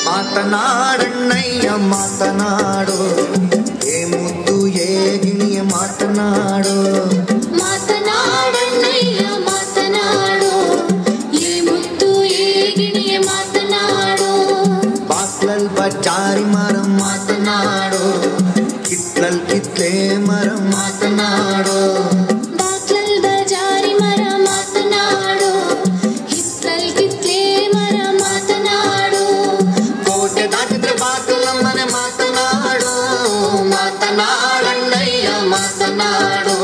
ಮಾತನಾಡಣ್ಣಯ್ಯ ಮಾತನಾಡು, ಏ ಮುದ್ದು ಏ ಗಿಣಿಯ ಮಾತನಾಡು. ಮಾತನಾಡಣ್ಣಯ್ಯ ಮಾತನಾಡು, ಏ ಮುದ್ದು ಏ ಗಿಣಿಯ ಮಾತನಾಡು. ಬಾಕ್ಲಲ್ ಬಚಾರಿ ಮರ ಮಾತನಾಡು, ಕಿತ್ಲಲ್ ಕಿತ್ಲೆ ಮರ ಮಾತನಾಡು. ಬಾಕ್ಲಲ್ ಬಜಾರಿ ಮರ ಮಾತನಾಡು, ಹಿತ್ಲಲ್ ಕಿತ್ಲೆ ಮರ ಮಾತನಾಡು. ಕೋಟೆ ದಾಟಿದ್ರೆ ಬಾಕ್ಲ ಮನೆ ಮಾತನಾಡು. ಮಾತನಾಡಣ್ಣಯ್ಯ ಮಾತನಾಡು,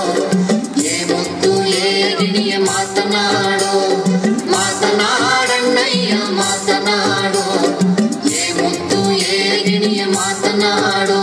ಏ ಮುದ್ದು ಏ ಗಿಣಿಯ ಮಾತನಾಡು. ಮಾತನಾಡಣ್ಣಯ್ಯ ಮಾತನಾಡು, ಏ ಮುದ್ದು ಏ ಗಿಣಿಯ ಮಾತನಾಡು.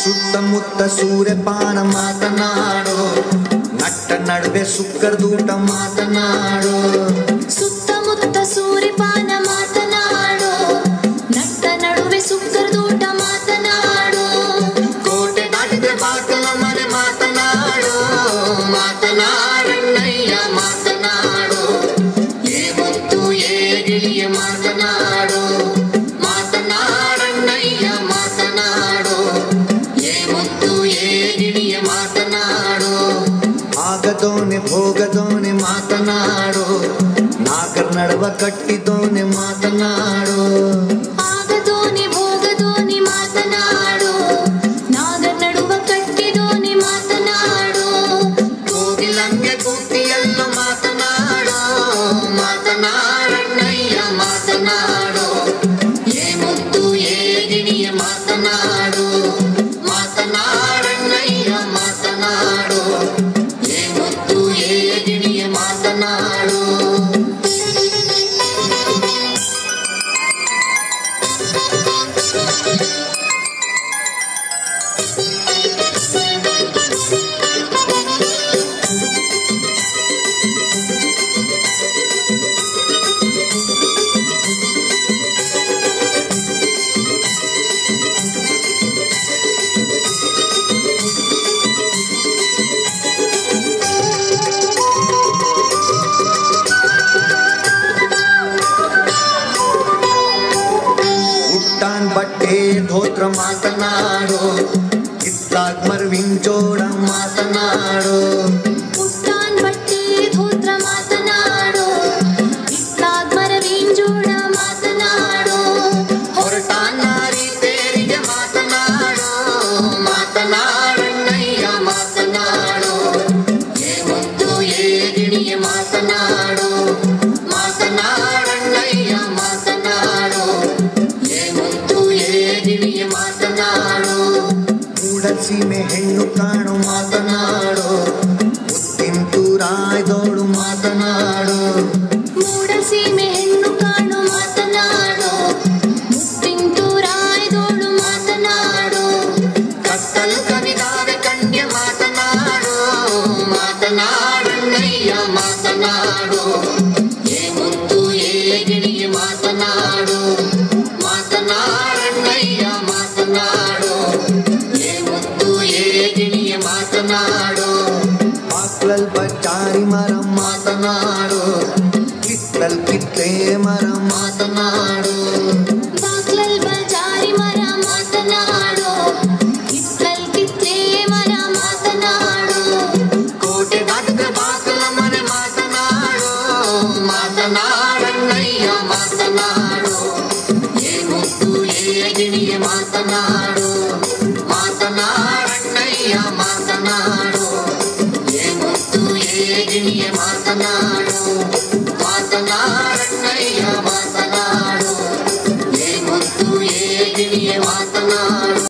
ಸುತ್ತಮುತ್ತ ಸೂರ್ಯಪಾನ ಮಾತನಾಡು, ನಟ್ಟ ನಡುವೆ ಸುಕ್ಕರ್ದೂಟ ಮಾತನಾಡು. ಸುತ್ತಮುತ್ತ ಸೂರ್ಯಪಾನ ಮಾತನಾಡು, ನಟ್ಟ ನಡುವೆ ಸುಕ್ಕರ್ದೂಟ ಮಾತನಾಡು. ಕೋಟೆ ದಾಟಿದ್ರೆ ಬಾಕಲ ಮನೆ ಮಾತನಾಡು. ಮಾತನಾಡಣ್ಣಯ್ಯ ಮಾತನಾಡು, ಏ ಮುದ್ದು ಏ ಗಿಳಿಯ ಮಾತನಾಡು. ಮಾತನಾಡಣ್ಣಯ್ಯ ಮಾತನಾಡು, ಏ ಮುದ್ದು ಏ ಗಿಳಿಯ ಮಾತನಾಡು. ಆಗದೋನೆ ಭೋಗದೋನೆ ಮಾತನಾಡು, ನಾಗರ್ ನಡುವ ಕಟ್ಟಿದೋನೆ ಮಾತನಾಡು. ಆಗದೋನೆ ಭೋಗದೋನೆ ಮಾತನಾಡು, ನಾಗರ ನಡುವ ಕಟ್ಟಿದೋನೆ ಮಾತನಾಡು. ಕೋಗಿಲಂಗೆ ಕೂತಿಯಲ್ಲೋ ಮಾತನಾಡು. ಮಾತನಾಡಣ್ಣಯ್ಯ ಮಾತನಾಡು, ಏ ಮುದ್ದು ಏ ಗಿಣಿಯ ಮಾತನಾಡು. ಮಾತನಾಡಣ್ಣಯ್ಯ ಮಾತನಾಡು, ಏ ಮುದ್ದು ಏ ಗಿಣಿಯ ಮಾತನಾಡು. ಉಟ್ಟಾನ್ ಬಟ್ಟೆ ಧೋತ್ರ ಮಾತನಾಡು, ಇತ್ಲಾಗ್ ಮರ್ವಿನ್ ಜೋಡ ಮಾತನಾಡು. ಉಟ್ಟಾನ್ ಬಟ್ಟೆ ಧೋತ್ರ ಮಾತನಾಡು, ಇತ್ಲಾಗ್ ಮರವಿನ್ ಜೋಡ ಮಾತನಾಡು. ಹೊರಟಾನ್ ನಾರಿ ತೇರಿಗೆ ಮಾತನಾಡು. ಮಾತನಾಡಣ್ಣಯ್ಯ ಮಾತನಾಡು, ಏ ಮುದ್ದು ಏ ಗಿಣಿಯ ಮಾತನಾಡು. ಮಾತನಾಡಣ್ಣಯ್ಯ ಮಾತನಾಡು, ಏ ಮುದ್ದು ಏ ಗಿಣಿಯ ಮಾತನಾಡು. ಮೂಡಸೀಮೆ ಹೆಣ್ಣು ಕಾಣು ಮಾತನಾಡು, ಮುತ್ತಿಂತೂರಾಯ್ದೋಡು ಮಾತನಾಡು. ಮೂಡಸೀಮೆ ಹೆಣ್ಣು ಕಾಣು ಮಾತನಾಡು, ಮುತ್ತಿಂತೂರಾಯ್ದೋಳು ಮಾತನಾಡು. ಕತ್ತಲು ಕವಿದಾವೆ ಕಣ್ಯ ಮಾತನಾಡು. ಮಾತನಾಡಣ್ಣಯ್ಯ ಮಾತನಾಡು, ಏ ಮುದ್ದು ಏ ಗಿಣಿಯ ಮಾತನಾಡು. ಮಾತನಾಡಣ್ಣಯ್ಯ ಮಾತನಾಡು, ಏ ಮುದ್ದು ಏ ಗಿಣಿಯ ಮಾತನಾಡು. ಬಾಕ್ಲಲ್ ಬಚಾರಿ ಮರ ಮಾತನಾಡು, ಕಿತ್ಲಲ್ ಕಿತ್ಲೆ ಮರ ಮಾತನಾಡು. ಬಾಕ್ಲಲ್ ಬಜಾರಿ ಮರ ಮಾತನಾಡು, ಹಿತ್ಲಲ್ ಕಿತ್ಲೆ ಮರ ಮಾತನಾಡು. ಕೋಟೆ ದಾಟಿದ್ರೆ ಬಾಕಲ ಮನೆ ಮಾತನಾಡು. ಮಾತನಾಡಣ್ಣಯ್ಯ ಮಾತನಾಡು, ಏ ಮುದ್ದು ಏ ಗಿಣಿಯ ಮಾತನಾಡು. ಮಾತನಾಡಣ್ಣಯ್ಯ ಮಾತನಾಡು, ಏ ಮುದ್ದು ಏ ಗಿಣಿಯ ಮಾತನಾಡು. ಮಾತನಾಡಣ್ಣಯ್ಯ